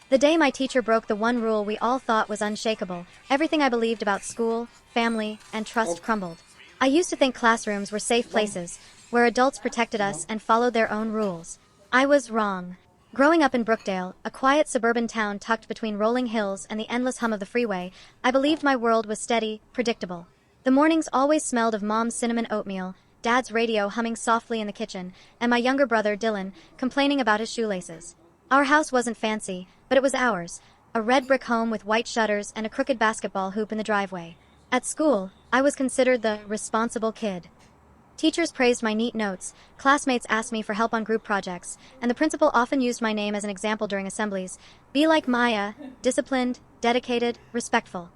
The day my teacher broke the one rule we all thought was unshakable, everything I believed about school, family, and trust crumbled. I used to think classrooms were safe places, where adults protected us and followed their own rules. I was wrong. Growing up in Brookdale, a quiet suburban town tucked between rolling hills and the endless hum of the freeway, I believed my world was steady, predictable. The mornings always smelled of Mom's cinnamon oatmeal, Dad's radio humming softly in the kitchen, and my younger brother, Dylan, complaining about his shoelaces. Our house wasn't fancy, but it was ours, a red brick home with white shutters and a crooked basketball hoop in the driveway. At school, I was considered the responsible kid. Teachers praised my neat notes, classmates asked me for help on group projects, and the principal often used my name as an example during assemblies. Be like Maya, disciplined, dedicated, respectful.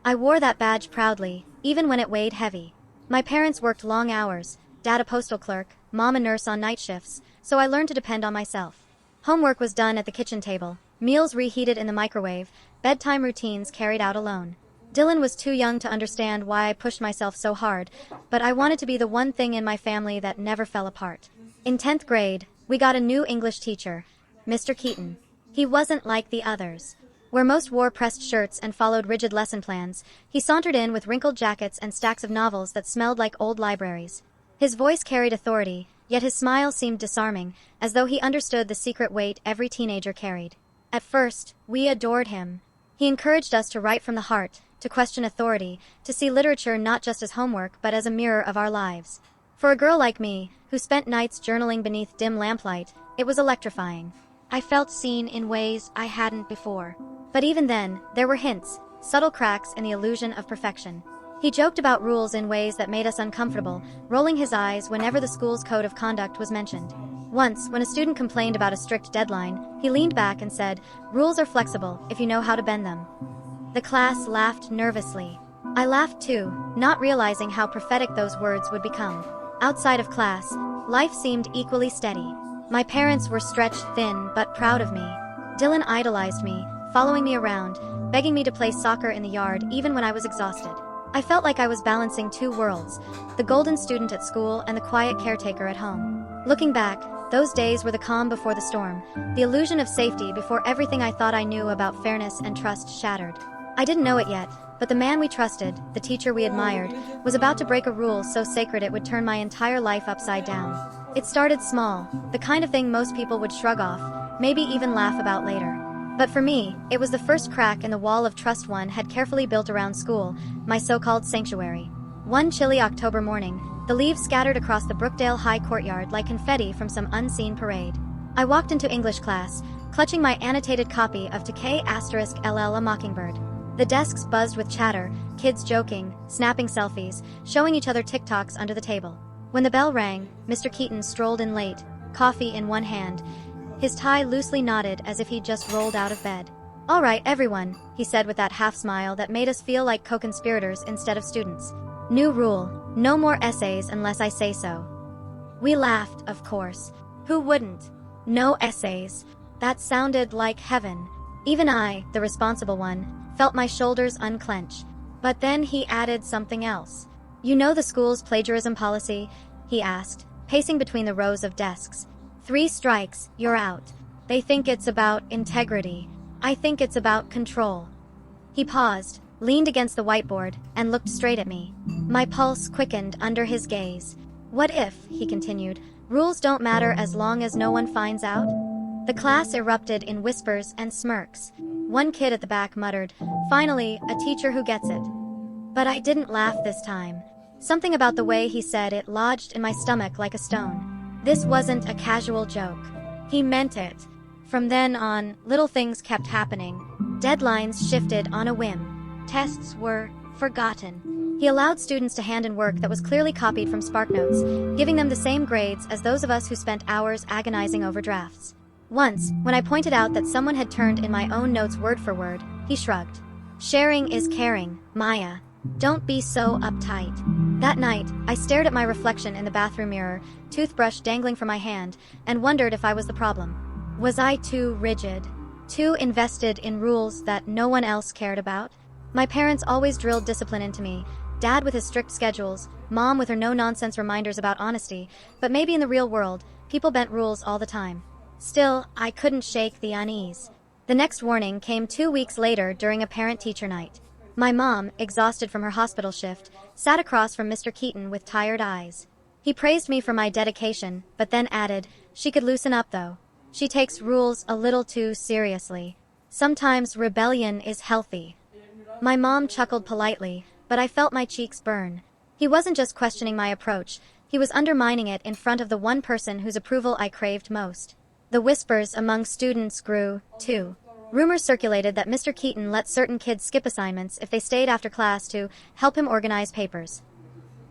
I wore that badge proudly, even when it weighed heavy. My parents worked long hours, Dad a postal clerk, Mom a nurse on night shifts, so I learned to depend on myself. Homework was done at the kitchen table, meals reheated in the microwave, bedtime routines carried out alone. Dylan was too young to understand why I pushed myself so hard, but I wanted to be the one thing in my family that never fell apart. In 10th grade, we got a new English teacher, Mr. Keaton. He wasn't like the others. Where most wore pressed shirts and followed rigid lesson plans, he sauntered in with wrinkled jackets and stacks of novels that smelled like old libraries. His voice carried authority, yet his smile seemed disarming, as though he understood the secret weight every teenager carried. At first, we adored him. He encouraged us to write from the heart, to question authority, to see literature not just as homework but as a mirror of our lives. For a girl like me, who spent nights journaling beneath dim lamplight, it was electrifying. I felt seen in ways I hadn't before. But even then, there were hints, subtle cracks in the illusion of perfection. He joked about rules in ways that made us uncomfortable, rolling his eyes whenever the school's code of conduct was mentioned. Once, when a student complained about a strict deadline, he leaned back and said, "Rules are flexible if you know how to bend them." The class laughed nervously. I laughed too, not realizing how prophetic those words would become. Outside of class, life seemed equally steady. My parents were stretched thin but proud of me. Dylan idolized me, following me around, begging me to play soccer in the yard even when I was exhausted. I felt like I was balancing two worlds, the golden student at school and the quiet caretaker at home. Looking back, those days were the calm before the storm, the illusion of safety before everything I thought I knew about fairness and trust shattered. I didn't know it yet, but the man we trusted, the teacher we admired, was about to break a rule so sacred it would turn my entire life upside down. It started small, the kind of thing most people would shrug off, maybe even laugh about later. But for me, it was the first crack in the wall of trust one had carefully built around school, my so-called sanctuary. One chilly October morning, the leaves scattered across the Brookdale High courtyard like confetti from some unseen parade. I walked into English class, clutching my annotated copy of To K*LL a Mockingbird. The desks buzzed with chatter, kids joking, snapping selfies, showing each other TikToks under the table. When the bell rang, Mr. Keaton strolled in late, coffee in one hand, his tie loosely knotted as if he'd just rolled out of bed. "All right, everyone," he said with that half-smile that made us feel like co-conspirators instead of students. "New rule, no more essays unless I say so." We laughed, of course. Who wouldn't? No essays. That sounded like heaven. Even I, the responsible one, felt my shoulders unclench. But then he added something else. "You know the school's plagiarism policy?" he asked, pacing between the rows of desks. 3 strikes, you're out. They think it's about integrity. I think it's about control." He paused, leaned against the whiteboard, and looked straight at me. My pulse quickened under his gaze. "What if," he continued, "rules don't matter as long as no one finds out?" The class erupted in whispers and smirks. One kid at the back muttered, "Finally, a teacher who gets it." But I didn't laugh this time. Something about the way he said it lodged in my stomach like a stone. This wasn't a casual joke. He meant it. From then on, little things kept happening. Deadlines shifted on a whim. Tests were forgotten. He allowed students to hand in work that was clearly copied from SparkNotes, giving them the same grades as those of us who spent hours agonizing over drafts. Once, when I pointed out that someone had turned in my own notes word for word, he shrugged. "Sharing is caring, Maya. Don't be so uptight." That night, I stared at my reflection in the bathroom mirror, toothbrush dangling from my hand, and wondered if I was the problem. Was I too rigid? Too invested in rules that no one else cared about? My parents always drilled discipline into me, Dad with his strict schedules, Mom with her no-nonsense reminders about honesty, but maybe in the real world, people bent rules all the time. Still, I couldn't shake the unease. The next warning came 2 weeks later during a parent-teacher night. My mom, exhausted from her hospital shift, sat across from Mr. Keaton with tired eyes. He praised me for my dedication, but then added, "She could loosen up though. She takes rules a little too seriously. Sometimes rebellion is healthy." My mom chuckled politely, but I felt my cheeks burn. He wasn't just questioning my approach, he was undermining it in front of the one person whose approval I craved most. The whispers among students grew, too. Rumors circulated that Mr. Keaton let certain kids skip assignments if they stayed after class to help him organize papers.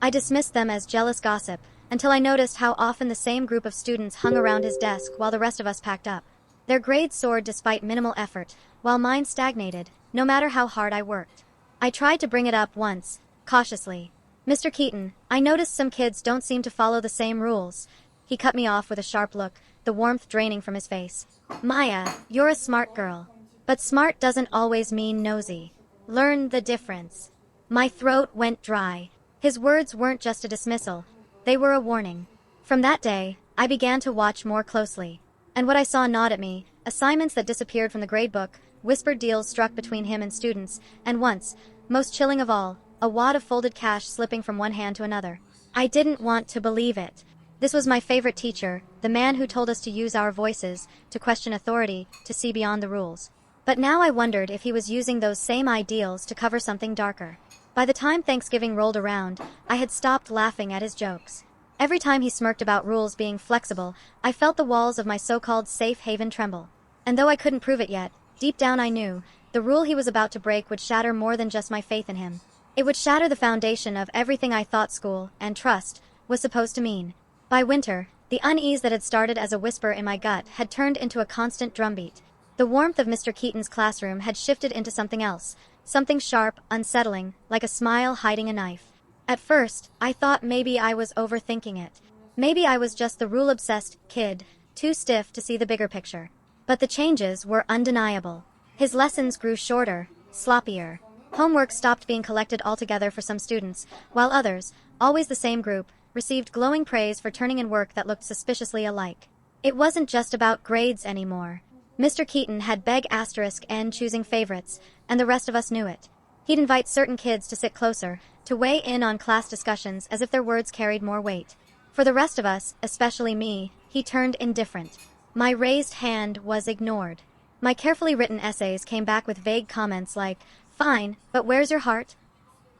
I dismissed them as jealous gossip, until I noticed how often the same group of students hung around his desk while the rest of us packed up. Their grades soared despite minimal effort, while mine stagnated, no matter how hard I worked. I tried to bring it up once, cautiously. "Mr. Keaton, I noticed some kids don't seem to follow the same rules." He cut me off with a sharp look, the warmth draining from his face. "Maya, you're a smart girl. But smart doesn't always mean nosy. Learn the difference." My throat went dry. His words weren't just a dismissal, they were a warning. From that day, I began to watch more closely. And what I saw gnawed at me: assignments that disappeared from the gradebook, whispered deals struck between him and students, and once, most chilling of all, a wad of folded cash slipping from one hand to another. I didn't want to believe it. This was my favorite teacher, the man who told us to use our voices, to question authority, to see beyond the rules. But now I wondered if he was using those same ideals to cover something darker. By the time Thanksgiving rolled around, I had stopped laughing at his jokes. Every time he smirked about rules being flexible, I felt the walls of my so-called safe haven tremble. And though I couldn't prove it yet, deep down I knew, the rule he was about to break would shatter more than just my faith in him. It would shatter the foundation of everything I thought school, and trust, was supposed to mean. By winter, the unease that had started as a whisper in my gut had turned into a constant drumbeat. The warmth of Mr. Keaton's classroom had shifted into something else, something sharp, unsettling, like a smile hiding a knife. At first, I thought maybe I was overthinking it. Maybe I was just the rule-obsessed kid, too stiff to see the bigger picture. But the changes were undeniable. His lessons grew shorter, sloppier. Homework stopped being collected altogether for some students, while others, always the same group, received glowing praise for turning in work that looked suspiciously alike. It wasn't just about grades anymore. Mr. Keaton had **N choosing favorites, and the rest of us knew it. He'd invite certain kids to sit closer, to weigh in on class discussions as if their words carried more weight. For the rest of us, especially me, he turned indifferent. My raised hand was ignored. My carefully written essays came back with vague comments like, "Fine, but where's your heart?"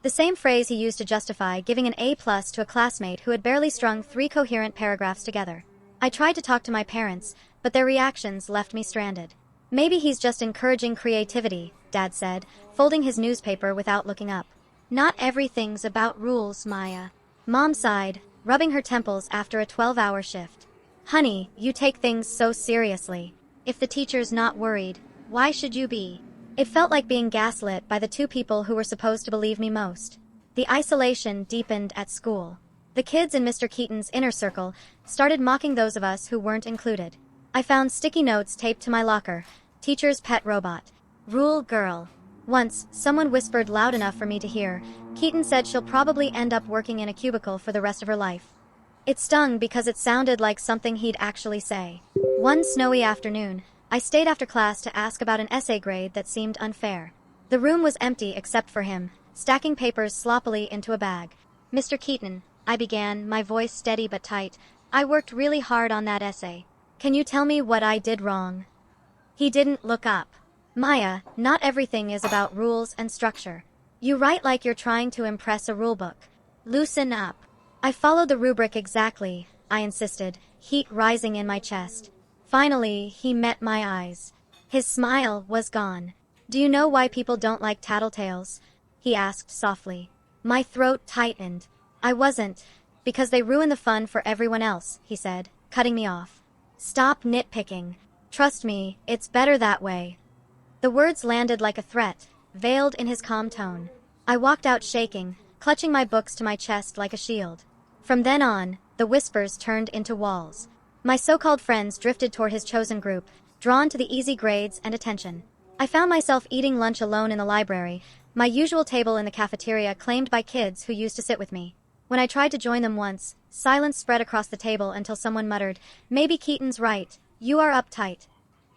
The same phrase he used to justify giving an A+ to a classmate who had barely strung 3 coherent paragraphs together. I tried to talk to my parents, but their reactions left me stranded. "Maybe he's just encouraging creativity," Dad said, folding his newspaper without looking up. "Not everything's about rules, Maya." Mom sighed, rubbing her temples after a 12-hour shift. "Honey, you take things so seriously. If the teacher's not worried, why should you be?" It felt like being gaslit by the two people who were supposed to believe me most. The isolation deepened at school. The kids in Mr. Keaton's inner circle started mocking those of us who weren't included. I found sticky notes taped to my locker, "Teacher's pet robot. Rule girl." Once, someone whispered loud enough for me to hear, "Keaton said she'll probably end up working in a cubicle for the rest of her life." It stung because it sounded like something he'd actually say. One snowy afternoon, I stayed after class to ask about an essay grade that seemed unfair. The room was empty except for him, stacking papers sloppily into a bag. "Mr. Keaton," I began, my voice steady but tight, "I worked really hard on that essay. Can you tell me what I did wrong?" He didn't look up. "Maya, not everything is about rules and structure. You write like you're trying to impress a rulebook. Loosen up." "I followed the rubric exactly," I insisted, heat rising in my chest. Finally, he met my eyes. His smile was gone. "Do you know why people don't like tattletales?" he asked softly. My throat tightened. Because they ruin the fun for everyone else," he said, cutting me off. "Stop nitpicking. Trust me, it's better that way." The words landed like a threat, veiled in his calm tone. I walked out shaking, clutching my books to my chest like a shield. From then on, the whispers turned into walls. My so-called friends drifted toward his chosen group, drawn to the easy grades and attention. I found myself eating lunch alone in the library, my usual table in the cafeteria claimed by kids who used to sit with me. When I tried to join them once, silence spread across the table until someone muttered, "Maybe Keaton's right. You are uptight."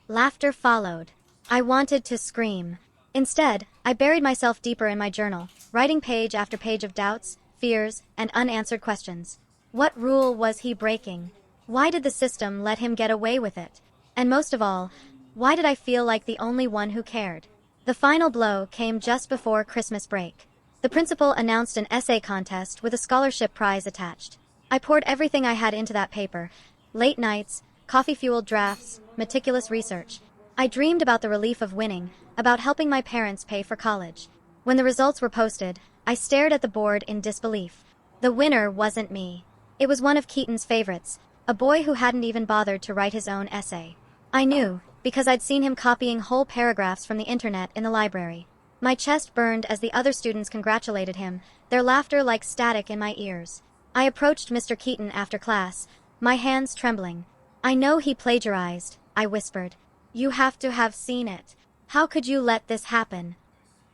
Laughter followed. I wanted to scream. Instead, I buried myself deeper in my journal, writing page after page of doubts, fears, and unanswered questions. What rule was he breaking? Why did the system let him get away with it? And most of all, why did I feel like the only one who cared? The final blow came just before Christmas break. The principal announced an essay contest with a scholarship prize attached. I poured everything I had into that paper. Late nights, coffee-fueled drafts, meticulous research. I dreamed about the relief of winning, about helping my parents pay for college. When the results were posted, I stared at the board in disbelief. The winner wasn't me. It was one of Keaton's favorites, a boy who hadn't even bothered to write his own essay. I knew, because I'd seen him copying whole paragraphs from the internet in the library. My chest burned as the other students congratulated him, their laughter like static in my ears. I approached Mr. Keaton after class, my hands trembling. "I know he plagiarized," I whispered. "You have to have seen it. How could you let this happen?"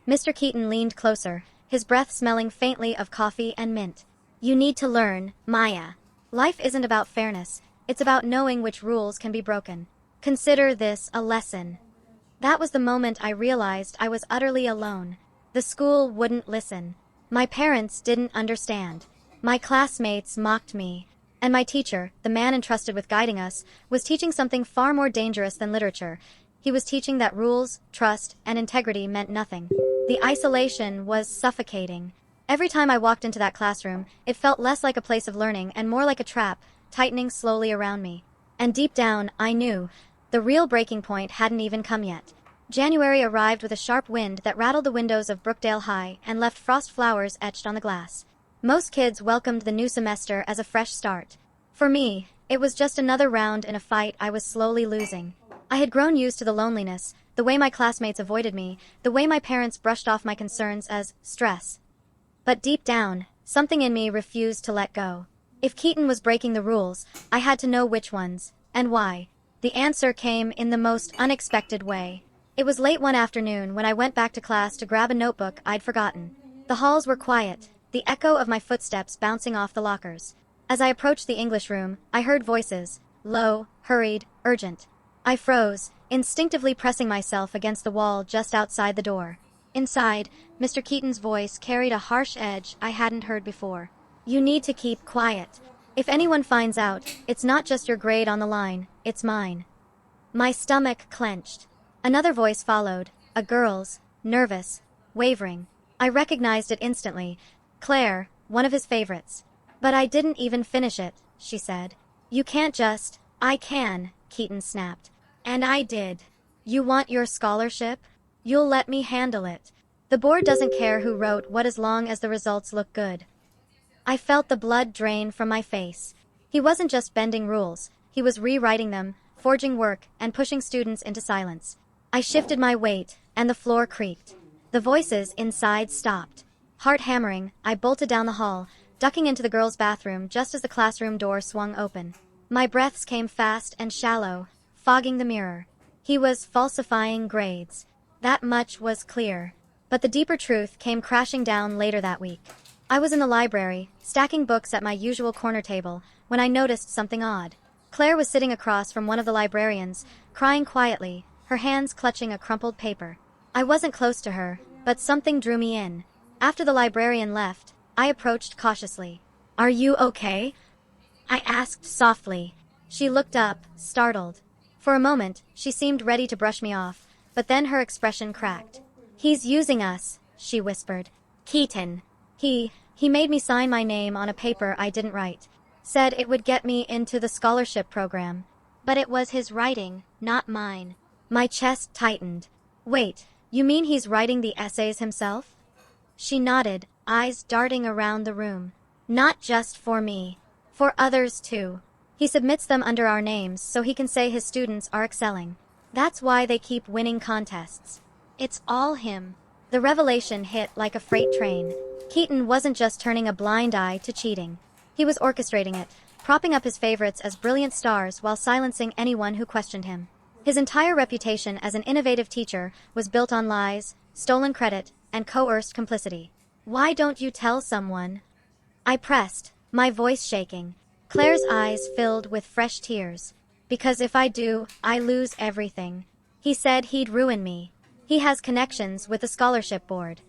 Mr. Keaton leaned closer, his breath smelling faintly of coffee and mint. "You need to learn, Maya. Life isn't about fairness, it's about knowing which rules can be broken. Consider this a lesson." That was the moment I realized I was utterly alone. The school wouldn't listen. My parents didn't understand. My classmates mocked me. And my teacher, the man entrusted with guiding us, was teaching something far more dangerous than literature. He was teaching that rules, trust, and integrity meant nothing. The isolation was suffocating. Every time I walked into that classroom, it felt less like a place of learning and more like a trap, tightening slowly around me. And deep down, I knew, the real breaking point hadn't even come yet. January arrived with a sharp wind that rattled the windows of Brookdale High and left frost flowers etched on the glass. Most kids welcomed the new semester as a fresh start. For me, it was just another round in a fight I was slowly losing. I had grown used to the loneliness, the way my classmates avoided me, the way my parents brushed off my concerns as stress. But deep down, something in me refused to let go. If Keaton was breaking the rules, I had to know which ones, and why. The answer came in the most unexpected way. It was late one afternoon when I went back to class to grab a notebook I'd forgotten. The halls were quiet, the echo of my footsteps bouncing off the lockers. As I approached the English room, I heard voices, low, hurried, urgent. I froze, instinctively pressing myself against the wall just outside the door. Inside, Mr. Keaton's voice carried a harsh edge I hadn't heard before. "You need to keep quiet. If anyone finds out, it's not just your grade on the line, it's mine." My stomach clenched. Another voice followed, a girl's, nervous, wavering. I recognized it instantly. Claire, one of his favorites. "But I didn't even finish it," she said. "You can't just—" "I can," Keaton snapped. "And I did. You want your scholarship? You'll let me handle it. The board doesn't care who wrote what as long as the results look good." I felt the blood drain from my face. He wasn't just bending rules, he was rewriting them, forging work, and pushing students into silence. I shifted my weight, and the floor creaked. The voices inside stopped. Heart hammering, I bolted down the hall, ducking into the girls' bathroom just as the classroom door swung open. My breaths came fast and shallow, fogging the mirror. He was falsifying grades. That much was clear. But the deeper truth came crashing down later that week. I was in the library, stacking books at my usual corner table, when I noticed something odd. Claire was sitting across from one of the librarians, crying quietly, her hands clutching a crumpled paper. I wasn't close to her, but something drew me in. After the librarian left, I approached cautiously. "Are you okay?" I asked softly. She looked up, startled. For a moment, she seemed ready to brush me off, but then her expression cracked. "He's using us," she whispered. "Keaton. He made me sign my name on a paper I didn't write. Said it would get me into the scholarship program. But it was his writing, not mine." My chest tightened. "Wait, you mean he's writing the essays himself?" She nodded, eyes darting around the room. "Not just for me. For others too. He submits them under our names so he can say his students are excelling. That's why they keep winning contests. It's all him." The revelation hit like a freight train. Keaton wasn't just turning a blind eye to cheating. He was orchestrating it, propping up his favorites as brilliant stars while silencing anyone who questioned him. His entire reputation as an innovative teacher was built on lies, stolen credit, and coerced complicity. "Why don't you tell someone?" I pressed, my voice shaking. Claire's eyes filled with fresh tears. "Because if I do, I lose everything. He said he'd ruin me. He has connections with the scholarship board.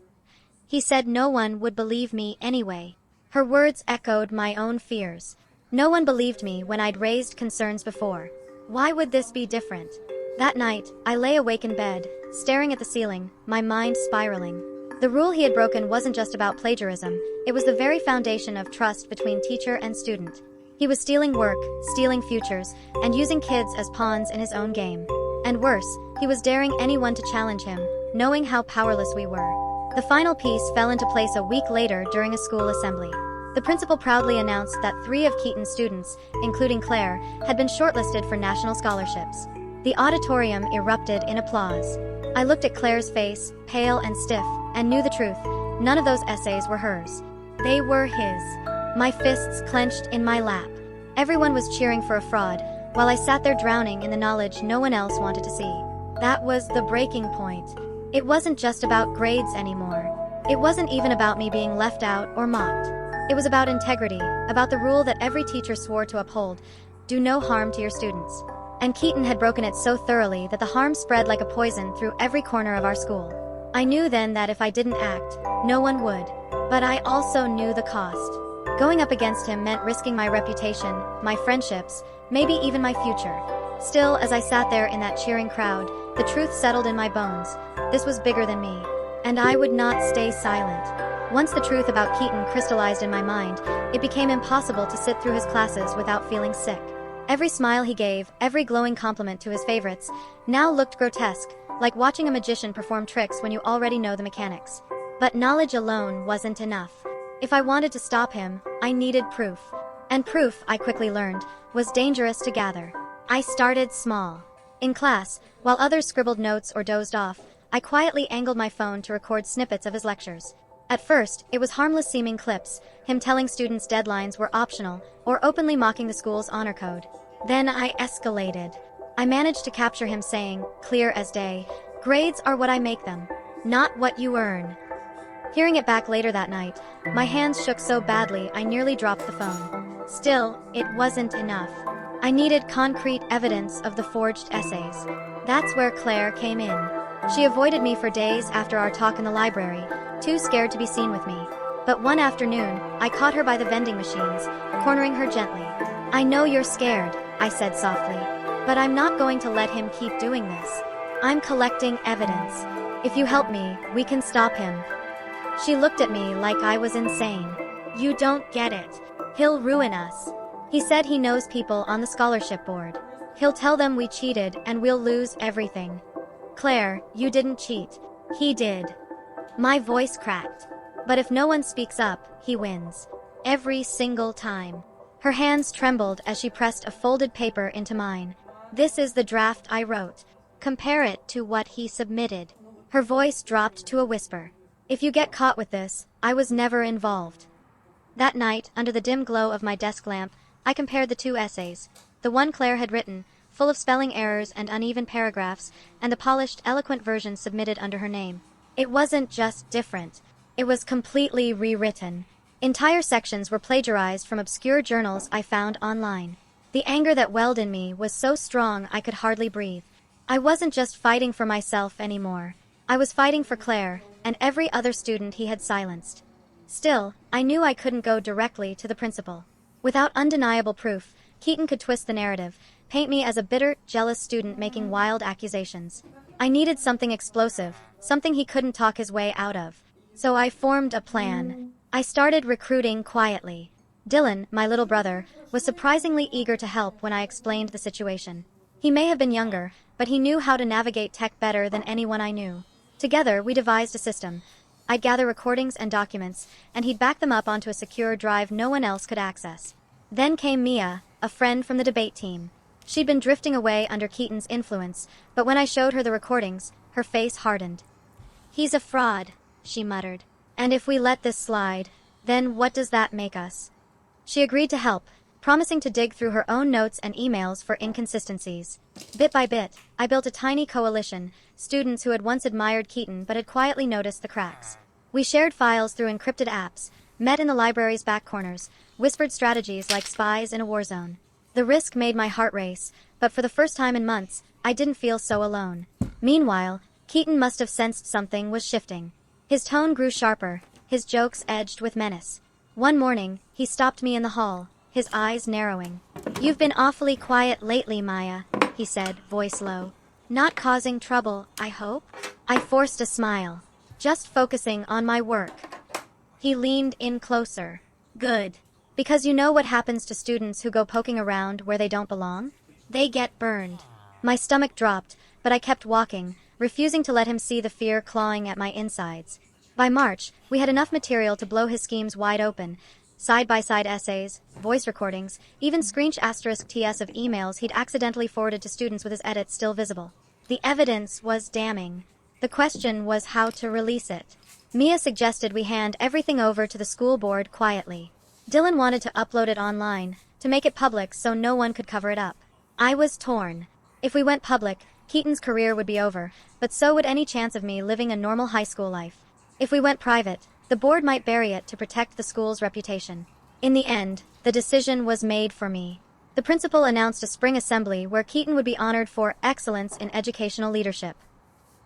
He said no one would believe me anyway. Her words echoed my own fears. No one believed me when I'd raised concerns before. Why would this be different? That night, I lay awake in bed, staring at the ceiling, my mind spiraling. The rule he had broken wasn't just about plagiarism, it was the very foundation of trust between teacher and student. He was stealing work, stealing futures, and using kids as pawns in his own game. And worse, he was daring anyone to challenge him, knowing how powerless we were. The final piece fell into place a week later during a school assembly. The principal proudly announced that 3 of Keaton's students, including Claire, had been shortlisted for national scholarships. The auditorium erupted in applause. I looked at Claire's face, pale and stiff, and knew the truth. None of those essays were hers. They were his. My fists clenched in my lap. Everyone was cheering for a fraud, while I sat there drowning in the knowledge no one else wanted to see. That was the breaking point. It wasn't just about grades anymore. It wasn't even about me being left out or mocked. It was about integrity, about the rule that every teacher swore to uphold: do no harm to your students. And Keaton had broken it so thoroughly that the harm spread like a poison through every corner of our school. I knew then that if I didn't act, no one would. But I also knew the cost. Going up against him meant risking my reputation, my friendships, maybe even my future. Still, as I sat there in that cheering crowd, the truth settled in my bones. This was bigger than me. And I would not stay silent. Once the truth about Keaton crystallized in my mind, it became impossible to sit through his classes without feeling sick. Every smile he gave, every glowing compliment to his favorites, now looked grotesque, like watching a magician perform tricks when you already know the mechanics. But knowledge alone wasn't enough. If I wanted to stop him, I needed proof. And proof, I quickly learned, was dangerous to gather. I started small. In class, while others scribbled notes or dozed off, I quietly angled my phone to record snippets of his lectures. At first, it was harmless-seeming clips, him telling students deadlines were optional, or openly mocking the school's honor code. Then I escalated. I managed to capture him saying, clear as day, "Grades are what I make them, not what you earn." Hearing it back later that night, my hands shook so badly I nearly dropped the phone. Still, it wasn't enough. I needed concrete evidence of the forged essays. That's where Claire came in. She avoided me for days after our talk in the library, too scared to be seen with me. But one afternoon, I caught her by the vending machines, cornering her gently. "I know you're scared," I said softly, "but I'm not going to let him keep doing this. I'm collecting evidence. If you help me, we can stop him." She looked at me like I was insane. "You don't get it. He'll ruin us. He said he knows people on the scholarship board. He'll tell them we cheated and we'll lose everything." "Claire, you didn't cheat. He did." My voice cracked. "But if no one speaks up, he wins. Every single time." Her hands trembled as she pressed a folded paper into mine. "This is the draft I wrote. Compare it to what he submitted." Her voice dropped to a whisper. "If you get caught with this, I was never involved." That night, under the dim glow of my desk lamp, I compared the 2 essays. The one Claire had written, full of spelling errors and uneven paragraphs, and the polished, eloquent version submitted under her name. It wasn't just different. It was completely rewritten. Entire sections were plagiarized from obscure journals I found online. The anger that welled in me was so strong I could hardly breathe. I wasn't just fighting for myself anymore. I was fighting for Claire, and every other student he had silenced. Still, I knew I couldn't go directly to the principal. Without undeniable proof, Keaton could twist the narrative, paint me as a bitter, jealous student making wild accusations. I needed something explosive, something he couldn't talk his way out of. So I formed a plan. I started recruiting quietly. Dylan, my little brother, was surprisingly eager to help when I explained the situation. He may have been younger, but he knew how to navigate tech better than anyone I knew. Together, we devised a system. I'd gather recordings and documents, and he'd back them up onto a secure drive no one else could access. Then came Mia, a friend from the debate team. She'd been drifting away under Keaton's influence, but when I showed her the recordings, her face hardened. "He's a fraud," she muttered. "And if we let this slide, then what does that make us?" She agreed to help, promising to dig through her own notes and emails for inconsistencies. Bit by bit, I built a tiny coalition, students who had once admired Keaton but had quietly noticed the cracks. We shared files through encrypted apps, met in the library's back corners, whispered strategies like spies in a war zone. The risk made my heart race, but for the first time in months, I didn't feel so alone. Meanwhile, Keaton must have sensed something was shifting. His tone grew sharper, his jokes edged with menace. One morning, he stopped me in the hall, his eyes narrowing. "You've been awfully quiet lately, Maya," he said, voice low. "Not causing trouble, I hope?" I forced a smile. "Just focusing on my work." He leaned in closer. "Good. Because you know what happens to students who go poking around where they don't belong? They get burned." My stomach dropped, but I kept walking, refusing to let him see the fear clawing at my insides. By March, we had enough material to blow his schemes wide open. Side-by-side essays, voice recordings, even **TS of emails he'd accidentally forwarded to students with his edits still visible. The evidence was damning. The question was how to release it. Mia suggested we hand everything over to the school board quietly. Dylan wanted to upload it online, to make it public so no one could cover it up. I was torn. If we went public, Keaton's career would be over, but so would any chance of me living a normal high school life. If we went private, the board might bury it to protect the school's reputation. In the end, the decision was made for me. The principal announced a spring assembly where Keaton would be honored for excellence in educational leadership.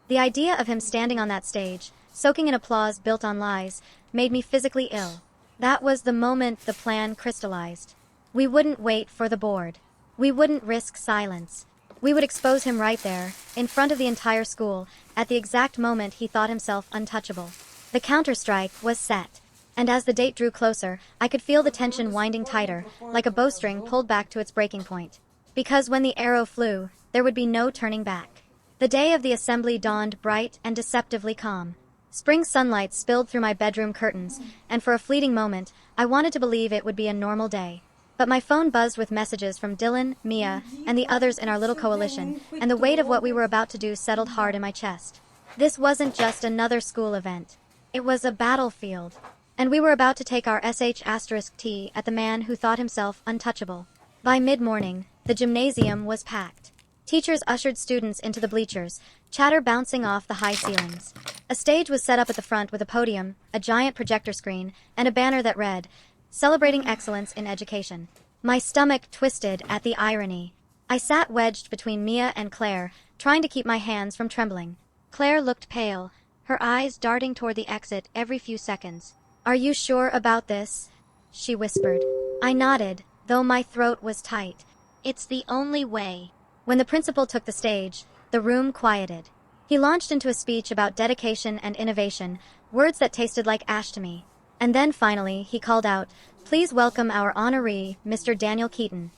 The idea of him standing on that stage, soaking in applause built on lies, made me physically ill. That was the moment the plan crystallized. We wouldn't wait for the board. We wouldn't risk silence. We would expose him right there, in front of the entire school, at the exact moment he thought himself untouchable. The counter-strike was set. And as the date drew closer, I could feel the tension winding tighter, like a bowstring pulled back to its breaking point. Because when the arrow flew, there would be no turning back. The day of the assembly dawned bright and deceptively calm. Spring sunlight spilled through my bedroom curtains, and for a fleeting moment, I wanted to believe it would be a normal day. But my phone buzzed with messages from Dylan, Mia, and the others in our little coalition, and the weight of what we were about to do settled hard in my chest. This wasn't just another school event. It was a battlefield. And we were about to take our **T at the man who thought himself untouchable. By mid-morning, the gymnasium was packed. Teachers ushered students into the bleachers, chatter bouncing off the high ceilings. A stage was set up at the front with a podium, a giant projector screen, and a banner that read, "Celebrating Excellence in Education." My stomach twisted at the irony. I sat wedged between Mia and Claire, trying to keep my hands from trembling. Claire looked pale, her eyes darting toward the exit every few seconds. "Are you sure about this?" she whispered. I nodded, though my throat was tight. "It's the only way." When the principal took the stage, the room quieted. He launched into a speech about dedication and innovation, words that tasted like ash to me. And then finally, he called out, "Please welcome our honoree, Mr. Daniel Keaton."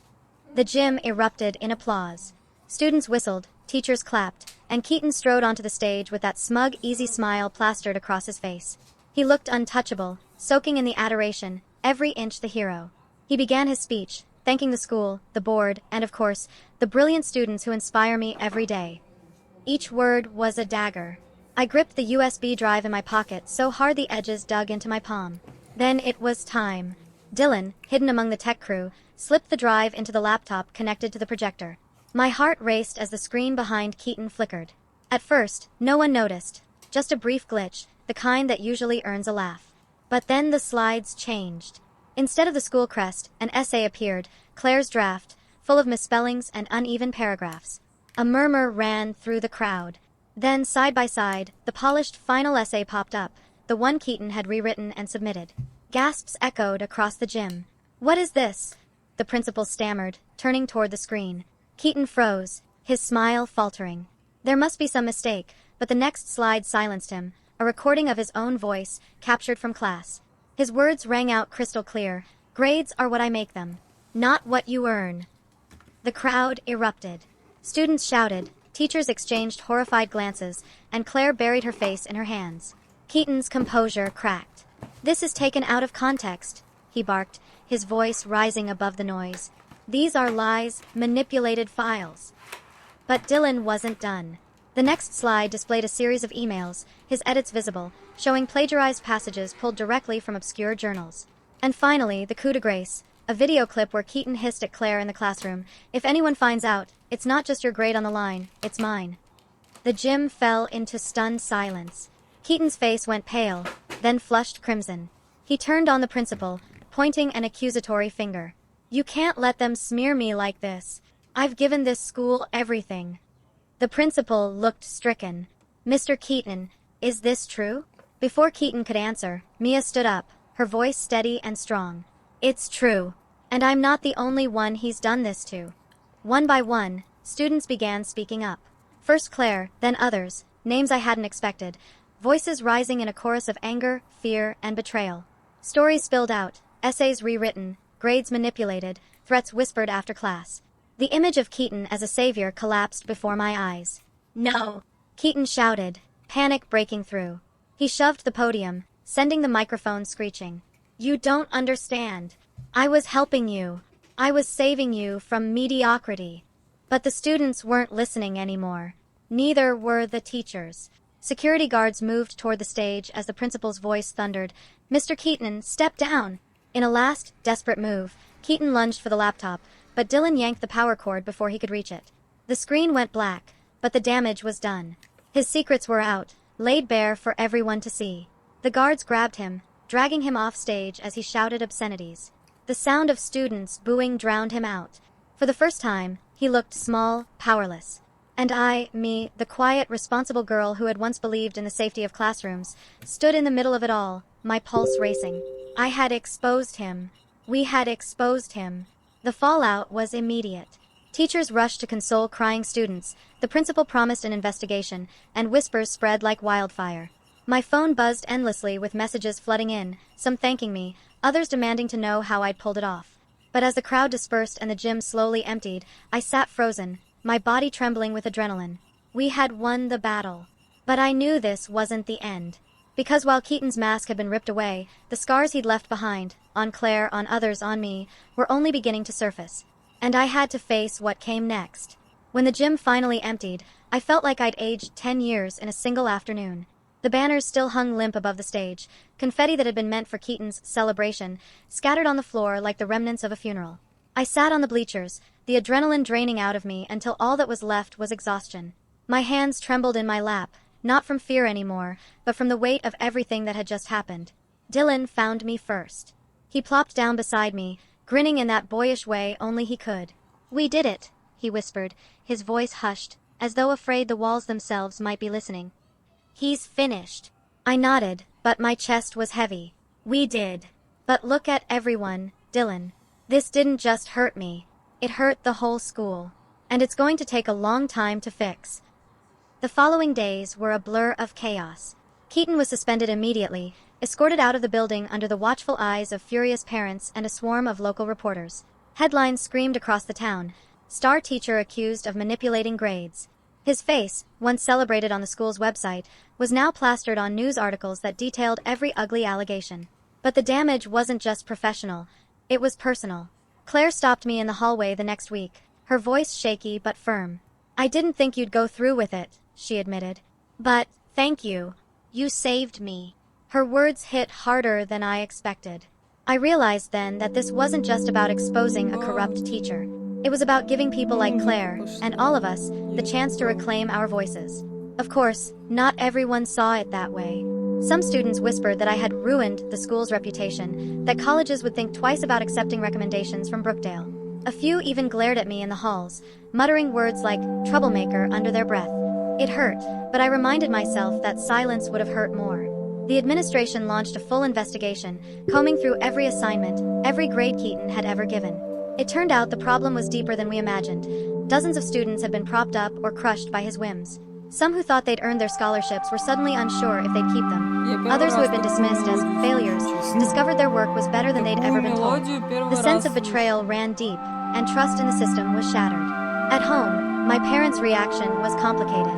The gym erupted in applause. Students whistled, teachers clapped, and Keaton strode onto the stage with that smug, easy smile plastered across his face. He looked untouchable, soaking in the adoration, every inch the hero. He began his speech, thanking the school, the board, and of course, the brilliant students who inspire me every day. Each word was a dagger. I gripped the USB drive in my pocket so hard the edges dug into my palm. Then it was time. Dylan, hidden among the tech crew, slipped the drive into the laptop connected to the projector. My heart raced as the screen behind Keaton flickered. At first, no one noticed. Just a brief glitch, the kind that usually earns a laugh. But then the slides changed. Instead of the school crest, an essay appeared, Claire's draft, full of misspellings and uneven paragraphs. A murmur ran through the crowd. Then, side by side, the polished final essay popped up, the one Keaton had rewritten and submitted. Gasps echoed across the gym. "What is this?" the principal stammered, turning toward the screen. Keaton froze, his smile faltering. There must be some mistake, but the next slide silenced him, a recording of his own voice, captured from class. His words rang out crystal clear. "Grades are what I make them, not what you earn." The crowd erupted. Students shouted, teachers exchanged horrified glances, and Claire buried her face in her hands. Keaton's composure cracked. "This is taken out of context," he barked, his voice rising above the noise. "These are lies, manipulated files." But Dylan wasn't done. The next slide displayed a series of emails, his edits visible, showing plagiarized passages pulled directly from obscure journals. And finally, the coup de grace, a video clip where Keaton hissed at Claire in the classroom, "If anyone finds out, it's not just your grade on the line, it's mine." The gym fell into stunned silence. Keaton's face went pale, then flushed crimson. He turned on the principal, pointing an accusatory finger. "You can't let them smear me like this. I've given this school everything." The principal looked stricken. Mr. Keaton, is this true? Before Keaton could answer, Mia stood up, her voice steady and strong. It's true. And I'm not the only one he's done this to. One by one, students began speaking up. First Claire, then others, names I hadn't expected, voices rising in a chorus of anger, fear, and betrayal. Stories spilled out, essays rewritten, grades manipulated, threats whispered after class. The image of Keaton as a savior collapsed before my eyes. No! Keaton shouted, panic breaking through. He shoved the podium, sending the microphone screeching. You don't understand. I was helping you. I was saving you from mediocrity. But the students weren't listening anymore. Neither were the teachers. Security guards moved toward the stage as the principal's voice thundered, Mr. Keaton, step down! In a last, desperate move, Keaton lunged for the laptop, but Dylan yanked the power cord before he could reach it. The screen went black, but the damage was done. His secrets were out, laid bare for everyone to see. The guards grabbed him, dragging him off stage as he shouted obscenities. The sound of students booing drowned him out. For the first time, he looked small, powerless. And I, me, the quiet, responsible girl who had once believed in the safety of classrooms, stood in the middle of it all, my pulse racing. I had exposed him. We had exposed him. The fallout was immediate. Teachers rushed to console crying students, the principal promised an investigation, and whispers spread like wildfire. My phone buzzed endlessly with messages flooding in, some thanking me, others demanding to know how I'd pulled it off. But as the crowd dispersed and the gym slowly emptied, I sat frozen, my body trembling with adrenaline. We had won the battle. But I knew this wasn't the end. Because while Keaton's mask had been ripped away, the scars he'd left behind, on Claire, on others, on me, were only beginning to surface. And I had to face what came next. When the gym finally emptied, I felt like I'd aged 10 years in a single afternoon. The banners still hung limp above the stage, confetti that had been meant for Keaton's celebration, scattered on the floor like the remnants of a funeral. I sat on the bleachers, the adrenaline draining out of me until all that was left was exhaustion. My hands trembled in my lap, not from fear anymore, but from the weight of everything that had just happened. Dylan found me first. He plopped down beside me, grinning in that boyish way only he could. We did it, he whispered, his voice hushed, as though afraid the walls themselves might be listening. He's finished. I nodded, but my chest was heavy. We did. But look at everyone, Dylan. This didn't just hurt me. It hurt the whole school. And it's going to take a long time to fix. The following days were a blur of chaos. Keaton was suspended immediately, escorted out of the building under the watchful eyes of furious parents and a swarm of local reporters. Headlines screamed across the town. Star teacher accused of manipulating grades. His face, once celebrated on the school's website, was now plastered on news articles that detailed every ugly allegation. But the damage wasn't just professional. It was personal. Claire stopped me in the hallway the next week, her voice shaky but firm. I didn't think you'd go through with it, she admitted. But, thank you. You saved me. Her words hit harder than I expected. I realized then that this wasn't just about exposing a corrupt teacher. It was about giving people like Claire, and all of us, the chance to reclaim our voices. Of course, not everyone saw it that way. Some students whispered that I had ruined the school's reputation, that colleges would think twice about accepting recommendations from Brookdale. A few even glared at me in the halls, muttering words like troublemaker under their breath. It hurt, but I reminded myself that silence would have hurt more. The administration launched a full investigation, combing through every assignment, every grade Keaton had ever given. It turned out the problem was deeper than we imagined. Dozens of students had been propped up or crushed by his whims. Some who thought they'd earned their scholarships were suddenly unsure if they'd keep them. Others who had been dismissed as failures discovered their work was better than they'd ever been told. The sense of betrayal ran deep, and trust in the system was shattered. At home, my parents' reaction was complicated.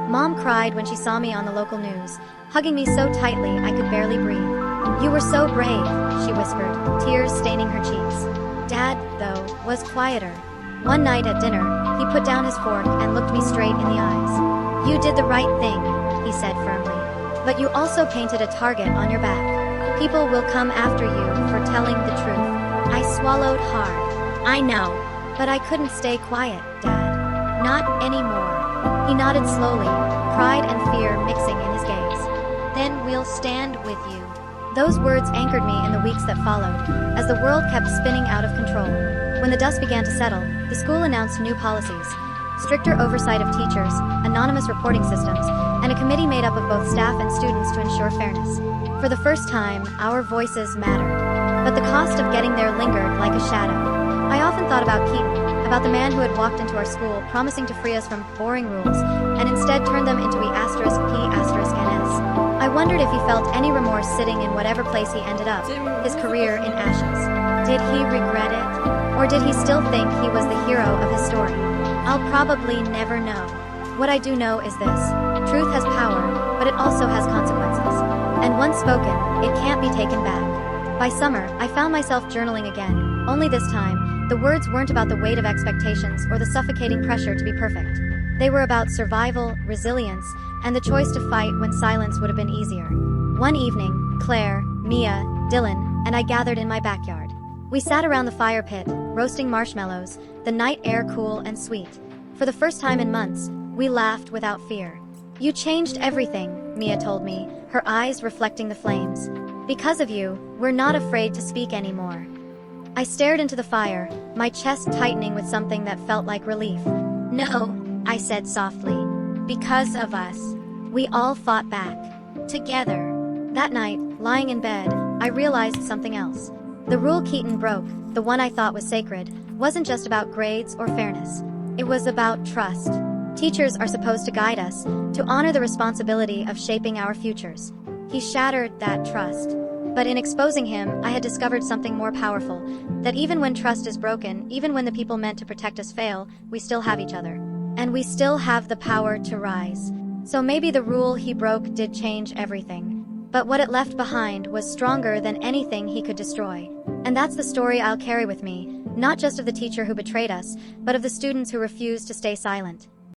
Mom cried when she saw me on the local news, hugging me so tightly I could barely breathe. You were so brave, she whispered, tears staining her cheeks. Dad, though, was quieter. One night at dinner, he put down his fork and looked me straight in the eyes. You did the right thing, he said firmly. But you also painted a target on your back. People will come after you for telling the truth. I swallowed hard. I know. But I couldn't stay quiet, Dad. Not anymore. He nodded slowly, pride and fear mixing in his gaze. Then we'll stand with you. Those words anchored me in the weeks that followed, as the world kept spinning out of control. When the dust began to settle, the school announced new policies. stricter oversight of teachers, anonymous reporting systems, and a committee made up of both staff and students to ensure fairness. For the first time, our voices mattered. But the cost of getting there lingered like a shadow. I often thought about Keaton, about the man who had walked into our school promising to free us from boring rules, and instead turned them into E*P*NS. I wondered if he felt any remorse sitting in whatever place he ended up, his career in ashes. Did he regret it? Or did he still think he was the hero of his story? I'll probably never know. What I do know is this: truth has power, but it also has consequences. And once spoken, it can't be taken back. By summer, I found myself journaling again, only this time, the words weren't about the weight of expectations or the suffocating pressure to be perfect. They were about survival, resilience, and the choice to fight when silence would have been easier. One evening, Claire, Mia, Dylan, and I gathered in my backyard. We sat around the fire pit, roasting marshmallows, the night air cool and sweet. For the first time in months, we laughed without fear. "You changed everything," Mia told me, her eyes reflecting the flames. "Because of you, we're not afraid to speak anymore." I stared into the fire, my chest tightening with something that felt like relief. "No," I said softly. "Because of us. We all fought back. Together." That night, lying in bed, I realized something else. The rule Keaton broke, the one I thought was sacred, wasn't just about grades or fairness. It was about trust. Teachers are supposed to guide us, to honor the responsibility of shaping our futures. He shattered that trust. But in exposing him, I had discovered something more powerful, that even when trust is broken, even when the people meant to protect us fail, we still have each other. And we still have the power to rise. So maybe the rule he broke did change everything. But what it left behind was stronger than anything he could destroy. And that's the story I'll carry with me, not just of the teacher who betrayed us, but of the students who refused to stay silent.